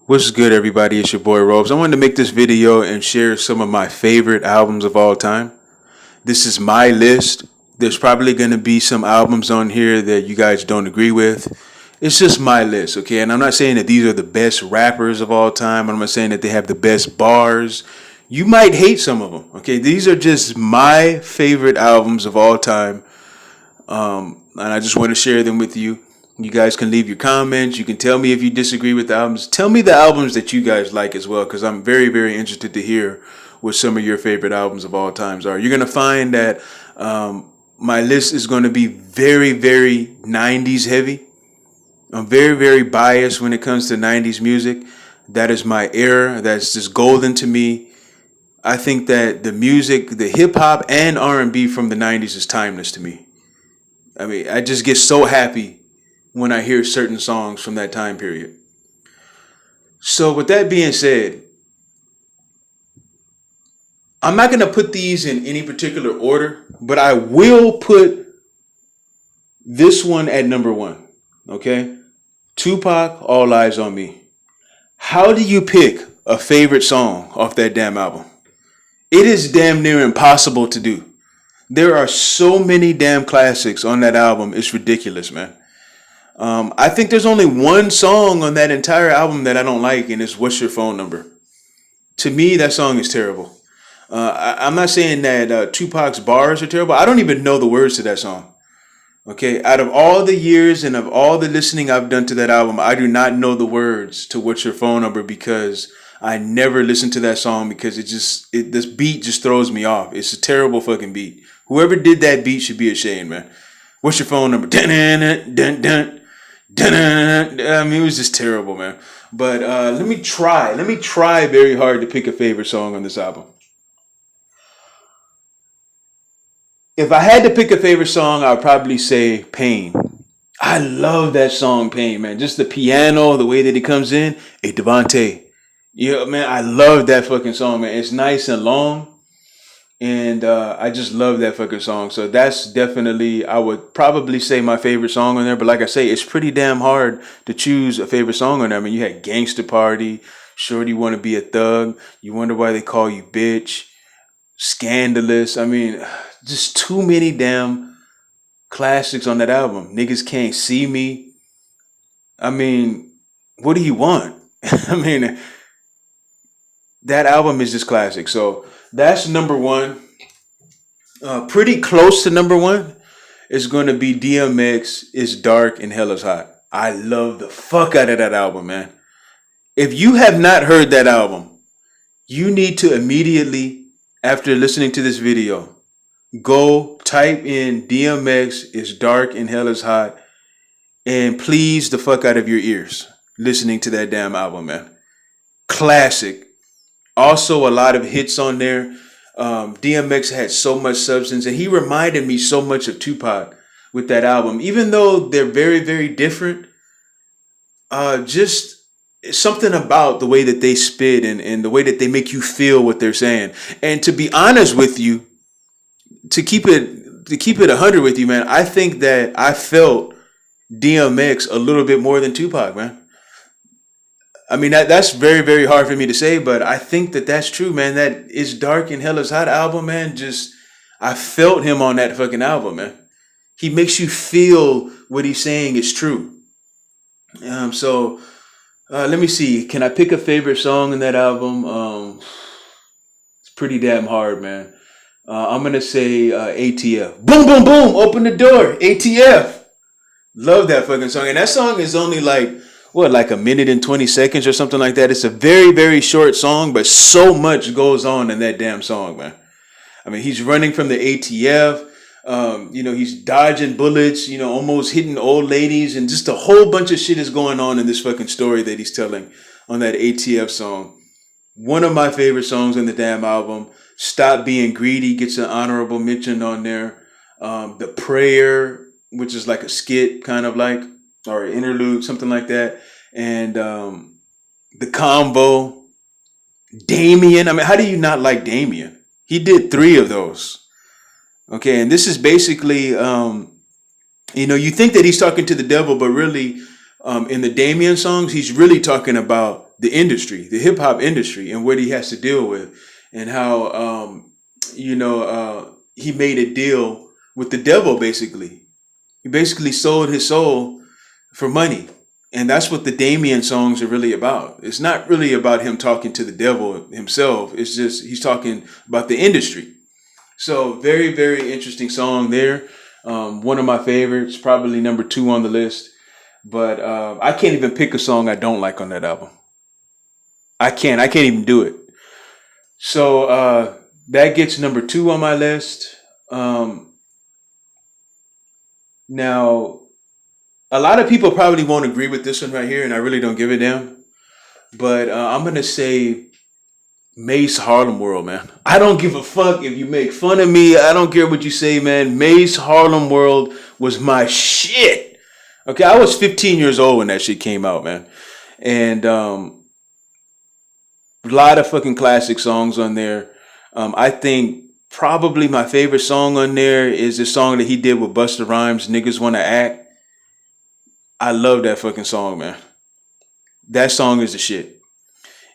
What's good, everybody? It's your boy Robes. I wanted to make this video and share some of my favorite albums of all time. This is my list. There's probably going to be some albums on here that you guys don't agree with. It's just my list, okay? And I'm not saying that these are the best rappers of all time. I'm not saying that they have the best bars. You might hate some of them, okay? These are just my favorite albums of all time. And I just want to share them with you. You guys can leave your comments. You can tell me if you disagree with the albums. Tell me the albums that you guys like as well, because I'm very, very interested to hear what some of your favorite albums of all times are. You're going to find that my list is going to be very, very 90s heavy. I'm very, very biased when it comes to 90s music. That is my era. That's just golden to me. I think that the music, the hip hop and R&B from the 90s is timeless to me. I mean, I just get so happy when I hear certain songs from that time period. So with that being said, I'm not going to put these in any particular order, but I will put this one at number one. Okay? Tupac, All Eyes on Me. How do you pick a favorite song off that damn album? It is damn near impossible to do. There are so many damn classics on that album. It's ridiculous, man. I think there's only one song on that entire album that I don't like, and it's What's Your Phone Number? To me, that song is terrible. I'm not saying that Tupac's bars are terrible. I don't even know the words to that song. Okay, out of all the years and of all the listening I've done to that album, I do not know the words to What's Your Phone Number because I never listened to that song because this beat just throws me off. It's a terrible fucking beat. Whoever did that beat should be ashamed, man. What's your phone number? Dun, dun, dun, dun. I mean, it was just terrible, man. But let me try very hard to pick a favorite song on this album. If I had to pick a favorite song, I would probably say Pain. I love that song, Pain, man. Just the piano, the way that it comes in. Hey, Devontae. Yeah, man, I love that fucking song, man. It's nice and long. And I just love that fucking song. So that's definitely, I would probably say my favorite song on there. But like I say, it's pretty damn hard to choose a favorite song on there. I mean, you had Gangsta Party, Shorty Wanna Be a Thug, You Wonder Why They Call You Bitch, Scandalous. I mean, just too many damn classics on that album. Niggas Can't See Me. I mean, what do you want? I mean, that album is just classic. So that's number one. Pretty close to number one is going to be DMX It's Dark and Hell is Hot. I love the fuck out of that album, man. If you have not heard that album, you need to immediately, after listening to this video, go type in DMX It's Dark and Hell is Hot and please the fuck out of your ears listening to that damn album, man. Classic. Also, a lot of hits on there. DMX had so much substance, and he reminded me so much of Tupac with that album. Even though they're very, very different, just something about the way that they spit and the way that they make you feel what they're saying. And to be honest with you, to keep it 100 with you, man, I think that I felt DMX a little bit more than Tupac, man. I mean, that's very, very hard for me to say, but I think that that's true, man. That It's Dark and Hell is Hot album, man, I felt him on that fucking album, man. He makes you feel what he's saying is true. So let me see. Can I pick a favorite song in that album? It's pretty damn hard, man. I'm going to say ATF. Boom, boom, boom. Open the door. ATF. Love that fucking song. And that song is only like a minute and 20 seconds or something like that. It's a very, very short song, but so much goes on in that damn song, man. I mean, he's running from the ATF. He's dodging bullets, almost hitting old ladies, and just a whole bunch of shit is going on in this fucking story that he's telling on that ATF song. One of my favorite songs on the damn album. Stop Being Greedy gets an honorable mention on there. The Prayer, which is like a skit, kind of like, or an interlude, something like that. And The Combo, Damien. I mean, how do you not like Damien? He did 3 of those. Okay, and this is basically, you think that he's talking to the devil, but really, in the Damien songs, he's really talking about the industry, the hip hop industry, and what he has to deal with, and how he made a deal with the devil. Basically, he basically sold his soul for money. And that's what the Damien songs are really about. It's not really about him talking to the devil himself. It's just he's talking about the industry. So very, very interesting song there. One of my favorites, probably number 2 on the list. But I can't even pick a song I don't like on that album. I can't. I can't even do it. So that gets number 2 on my list. Now, a lot of people probably won't agree with this one right here, and I really don't give a damn. But I'm going to say Mace Harlem World, man. I don't give a fuck if you make fun of me. I don't care what you say, man. Mace Harlem World was my shit. Okay, I was 15 years old when that shit came out, man. And a lot of fucking classic songs on there. I think probably my favorite song on there is the song that he did with Busta Rhymes, Niggas Wanna Act. I love that fucking song, man. That song is the shit.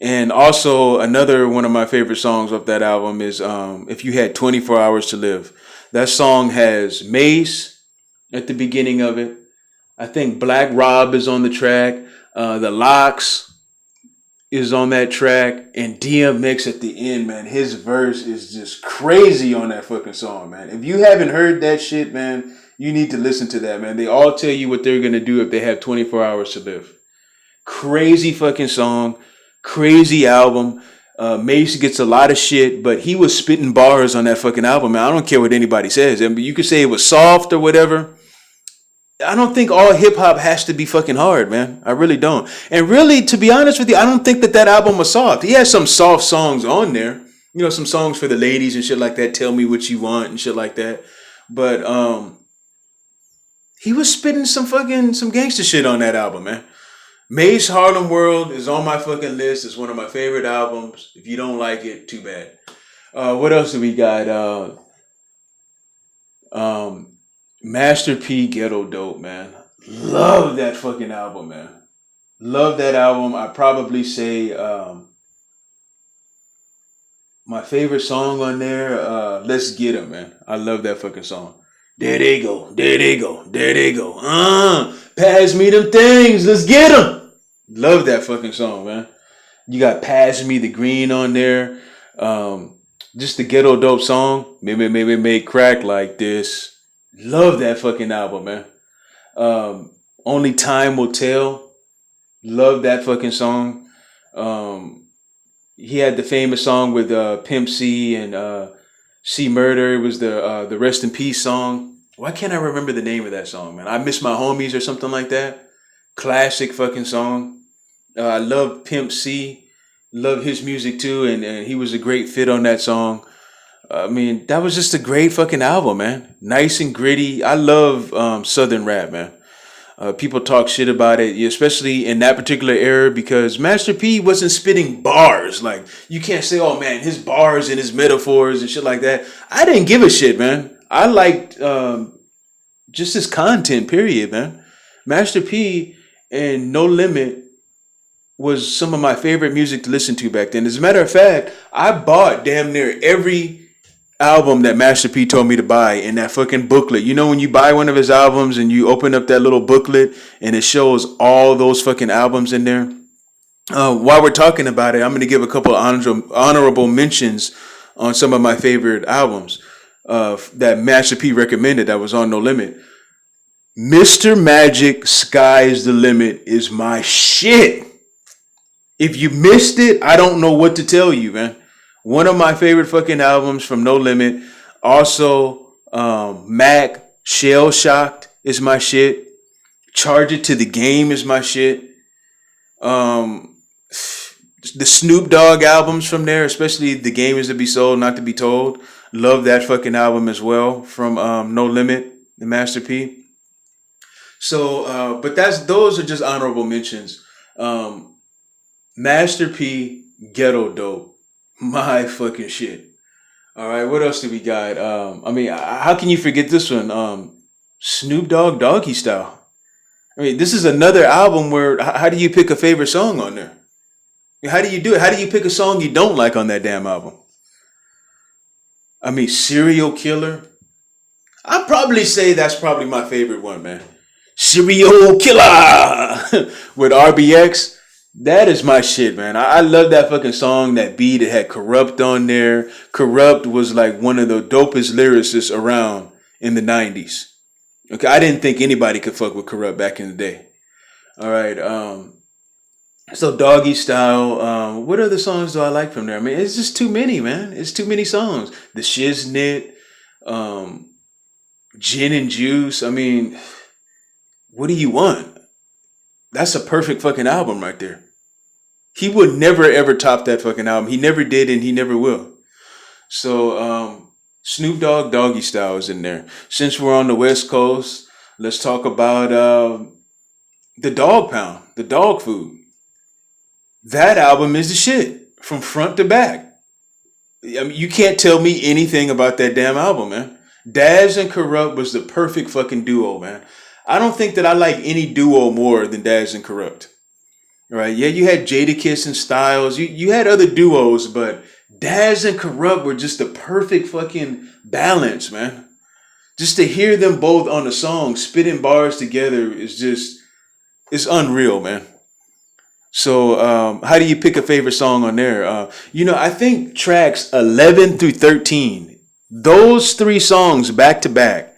And also another one of my favorite songs off that album is If You Had 24 Hours to Live. That song has Mace at the beginning of it. I think Black Rob is on the track. The Lox is on that track. And DMX at the end, man. His verse is just crazy on that fucking song, man. If you haven't heard that shit, man, you need to listen to that, man. They all tell you what they're going to do if they have 24 hours to live. Crazy fucking song. Crazy album. Mace gets a lot of shit, but he was spitting bars on that fucking album, man. I don't care what anybody says. I mean, you could say it was soft or whatever. I don't think all hip hop has to be fucking hard, man. I really don't. And really, to be honest with you, I don't think that album was soft. He has some soft songs on there. You know, some songs for the ladies and shit like that. Tell Me What You Want and shit like that. But, he was spitting some gangster shit on that album, man. Mace Harlem World is on my fucking list. It's one of my favorite albums. If you don't like it, too bad. What else do we got? Master P Ghetto Dope, man. Love that fucking album, man. Love that album. I probably say my favorite song on there, Let's Get 'Em, man. I love that fucking song. There they go. There they go. There they go. Pass me them things. Let's get them. Love that fucking song, man. You got Pass Me the Green on there. Just the Ghetto Dope song. Maybe make crack like this. Love that fucking album, man. Only Time Will Tell. Love that fucking song. He had the famous song with Pimp C and C Murder. It was the Rest in Peace song. Why can't I remember the name of that song, man? I Miss My Homies or something like that. Classic fucking song. I love Pimp C. Love his music too, and he was a great fit on that song. I mean, that was just a great fucking album, man. Nice and gritty. I love Southern rap, man. People talk shit about it, especially in that particular era, because Master P wasn't spitting bars. Like, you can't say, oh man, his bars and his metaphors and shit like that. I didn't give a shit, man. I liked just his content, period, man. Master P and No Limit was some of my favorite music to listen to back then. As a matter of fact, I bought damn near every album that Master P told me to buy in that fucking booklet. You know, when you buy one of his albums and you open up that little booklet and it shows all those fucking albums in there. While we're talking about it, I'm going to give a couple of honorable mentions on some of my favorite albums that Master P recommended that was on No Limit. Mr. Magic, Sky's the Limit is my shit. If you missed it, I don't know what to tell you, man. One of my favorite fucking albums from No Limit. Also, Mac, Shell Shocked is my shit. Charge It to the Game is my shit. The Snoop Dogg albums from there, especially The Game Is to Be Sold, Not to Be Told. Love that fucking album as well from No Limit, the Master P. So, but those are just honorable mentions. Master P, Ghetto Dope, my fucking shit. All right, what else do we got? I mean, how can you forget this one? Snoop Dogg, Doggy Style. I mean, this is another album where how do you pick a favorite song on there? How do you do it? How do you pick a song you don't like on that damn album? I mean, Serial Killer. I'd probably say that's probably my favorite one, man. Serial Killer with RBX. That is my shit, man. I love that fucking song, that beat. It had Corrupt on there. Corrupt was like one of the dopest lyricists around in the 90s. Okay, I didn't think anybody could fuck with Corrupt back in the day. All right. So Doggy Style. What other songs do I like from there? I mean, it's just too many, man. It's too many songs. The Shiznit, Gin and Juice. I mean, what do you want? That's a perfect fucking album right there. He would never ever top that fucking album. He never did, and he never will. So Snoop Dogg, Doggy Style is in there. Since we're on the West Coast, let's talk about the Dog Pound, the Dog Food. That album is the shit from front to back. I mean, you can't tell me anything about that damn album, man. Daz and Corrupt was the perfect fucking duo, man. I don't think that I like any duo more than Daz and Corrupt. Right? Yeah, you had Jadakiss and Styles. You had other duos, but Daz and Corrupt were just the perfect fucking balance, man. Just to hear them both on the song spitting bars together it's unreal, man. So how do you pick a favorite song on there? I think tracks 11 through 13, those three songs back to back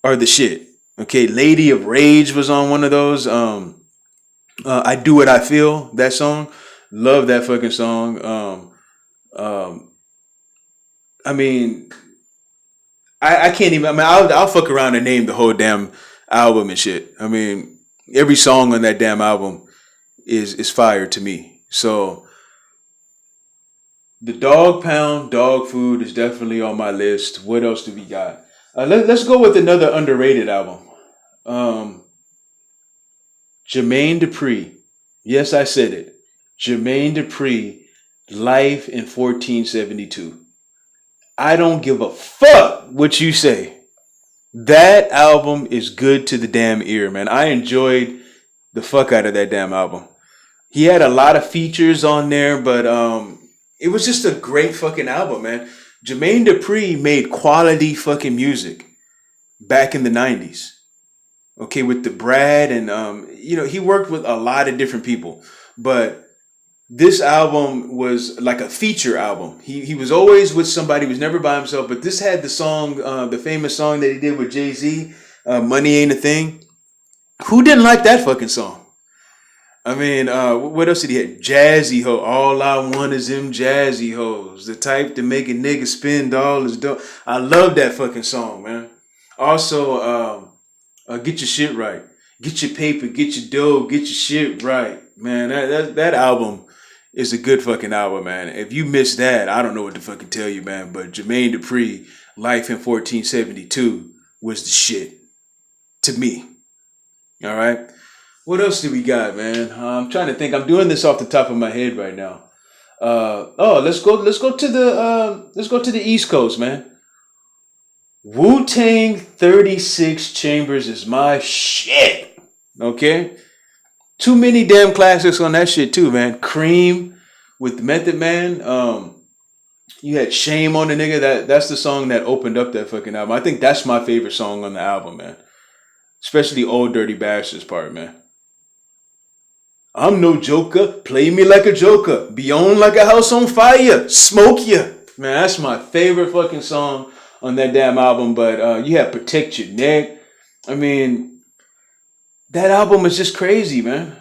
are the shit. Okay, Lady of Rage was on one of those. I Do What I Feel, that song. Love that fucking song. I mean, I can't even, I mean, I'll fuck around and name the whole damn album and shit. I mean, every song on that damn album is fire to me. So the Dog Pound, Dog Food is definitely on my list. What else do we got? Let's go with another underrated album. Jermaine Dupri. Yes, I said it. Jermaine Dupri, Life in 1472. I don't give a fuck what you say. That album is good to the damn ear, man. I enjoyed the fuck out of that damn album. He had a lot of features on there, but it was just a great fucking album, man. Jermaine Dupri made quality fucking music back in the 90s. Okay, with the Brad and he worked with a lot of different people, but this album was like a feature album. He was always with somebody. He was never by himself. But this had the song, the famous song that he did with Jay-Z, "Money Ain't a Thing." Who didn't like that fucking song? I mean, what else did he have? Jazzy Ho. All I want is them jazzy hoes. The type to make a nigga spend all his dough. I love that fucking song, man. Also, Get Your Shit Right. Get your paper, get your dough, get your shit right. Man, that album is a good fucking album, man. If you missed that, I don't know what to fucking tell you, man. But Jermaine Dupri, Life in 1472 was the shit to me. All right. What else do we got, man? I'm trying to think. I'm doing this off the top of my head right now. Let's go to the East Coast, man. Wu-Tang 36 Chambers is my shit. Okay? Too many damn classics on that shit too, man. Cream with Method Man. You had Shame on the Nigga. That's the song that opened up that fucking album. I think that's my favorite song on the album, man. Especially Old Dirty Bastards part, man. I'm no joker. Play me like a joker. Be on like a house on fire. Smoke ya. Man, that's my favorite fucking song on that damn album. But you have Protect Your Neck. I mean, that album is just crazy, man.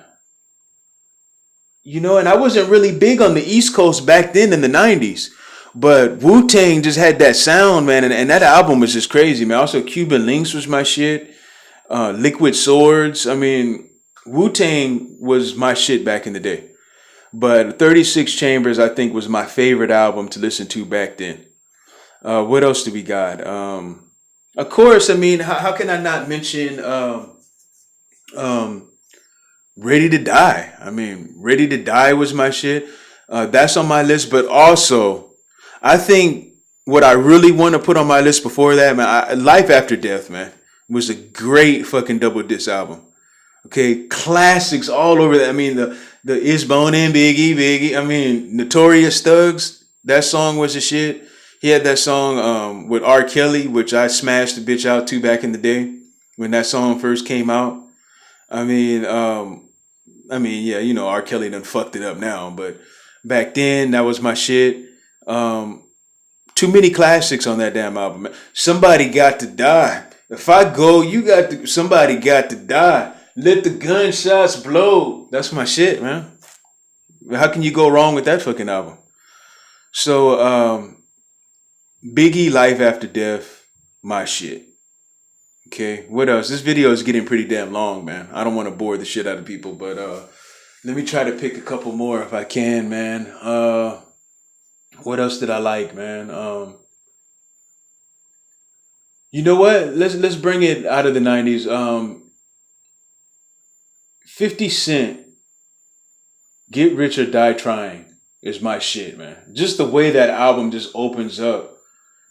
You know, and I wasn't really big on the East Coast back then in the 90s. But Wu-Tang just had that sound, man. And that album was just crazy, man. Also, Cuban Links was my shit. Liquid Swords. I mean, Wu-Tang was my shit back in the day. But 36 Chambers, I think, was my favorite album to listen to back then. What else do we got? Of course, I mean, how can I not mention Ready to Die? I mean, Ready to Die was my shit. That's on my list. But also, I think what I really want to put on my list before that, man, Life After Death, man, was a great fucking double disc album. Okay, classics all over that. I mean, The Is Bone and Biggie. I mean, Notorious Thugs. That song was a shit. He had that song with R. Kelly, which I smashed the bitch out to back in the day when that song first came out. I mean, yeah, you know, R. Kelly done fucked it up now, but back then that was my shit. Too many classics on that damn album. Man. Somebody got to die. If I go, somebody got to die. Let the gunshots blow. That's my shit, man. How can you go wrong with that fucking album? So, Biggie, Life After Death, my shit. Okay, what else? This video is getting pretty damn long, man. I don't want to bore the shit out of people, but let me try to pick a couple more if I can, man. What else did I like, man? You know what? Let's bring it out of the 90s. 50 Cent, Get Rich or Die Trying is my shit, man. Just the way that album just opens up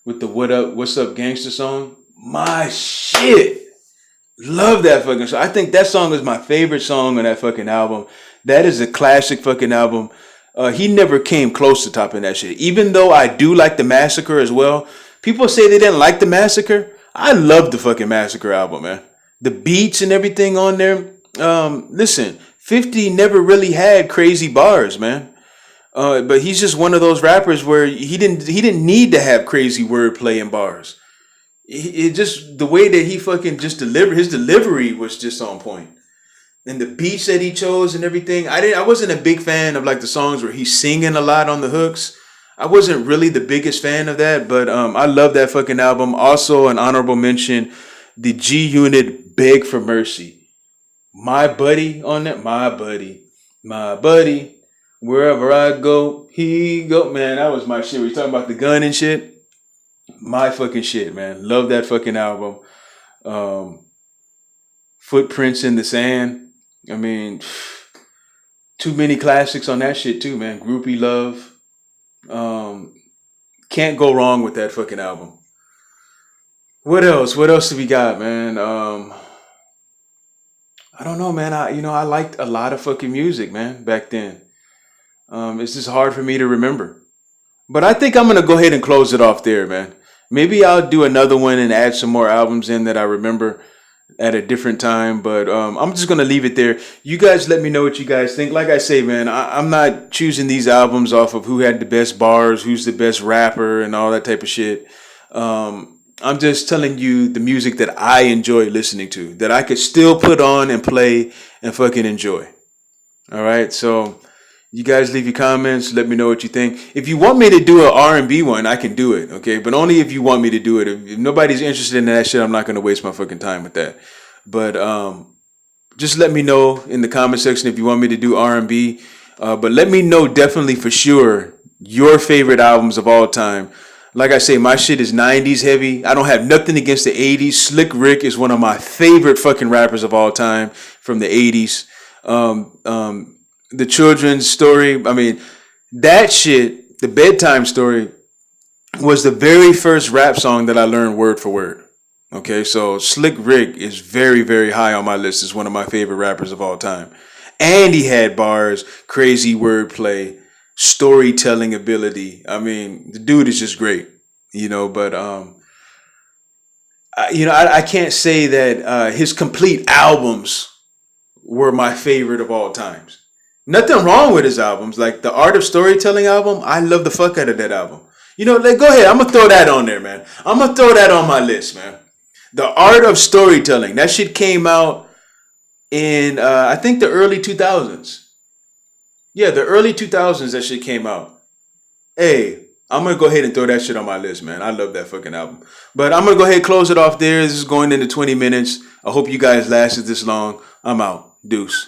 with the What's Up Gangsta song. My shit. Love that fucking song. I think that song is my favorite song on that fucking album. That is a classic fucking album. He never came close to topping that shit. Even though I do like the Massacre as well. People say they didn't like the Massacre. I love the fucking Massacre album, man. The beats and everything on there. Listen, 50 never really had crazy bars, man. But he's just one of those rappers where he didn't need to have crazy wordplay and bars. It just the way that he fucking just delivered, his delivery was just on point. And the beats that he chose and everything. I wasn't a big fan of like the songs where he's singing a lot on the hooks. I wasn't really the biggest fan of that, but I love that fucking album. Also, an honorable mention, the G Unit Beg for Mercy. My buddy on that, my buddy. Wherever I go, he go. Man, that was my shit. We talking about the gun and shit. My fucking shit, man. Love that fucking album. Footprints in the Sand. I mean, too many classics on that shit too, man. Groupie Love. Can't go wrong with that fucking album. What else? What else have we got, man? I don't know, man. I liked a lot of fucking music, man, back then. It's just hard for me to remember. But I think I'm going to go ahead and close it off there, man. Maybe I'll do another one and add some more albums in that I remember at a different time. But I'm just going to leave it there. You guys let me know what you guys think. Like I say, man, I'm not choosing these albums off of who had the best bars, who's the best rapper, and all that type of shit. I'm just telling you the music that I enjoy listening to, that I could still put on and play and fucking enjoy. All right, so you guys leave your comments. Let me know what you think. If you want me to do an R&B one, I can do it, okay? But only if you want me to do it. If nobody's interested in that shit, I'm not going to waste my fucking time with that. But just let me know in the comment section if you want me to do R&B. But let me know definitely for sure your favorite albums of all time. Like I say, my shit is 90s heavy. I don't have nothing against the 80s. Slick Rick is one of my favorite fucking rappers of all time from the 80s. The Children's Story, I mean, that shit, the Bedtime Story, was the very first rap song that I learned word for word. Okay, so Slick Rick is very, very high on my list as one of my favorite rappers of all time. And he had bars, crazy wordplay, storytelling ability. I mean, the dude is just great, but I can't say that his complete albums were my favorite of all times. Nothing wrong with his albums. Like the Art of Storytelling album, I love the fuck out of that album. Go ahead. I'm going to throw that on there, man. I'm going to throw that on my list, man. The Art of Storytelling. That shit came out in, I think, the early 2000s. Yeah, the early 2000s that shit came out. Hey, I'm going to go ahead and throw that shit on my list, man. I love that fucking album. But I'm going to go ahead and close it off there. This is going into 20 minutes. I hope you guys lasted this long. I'm out. Deuce.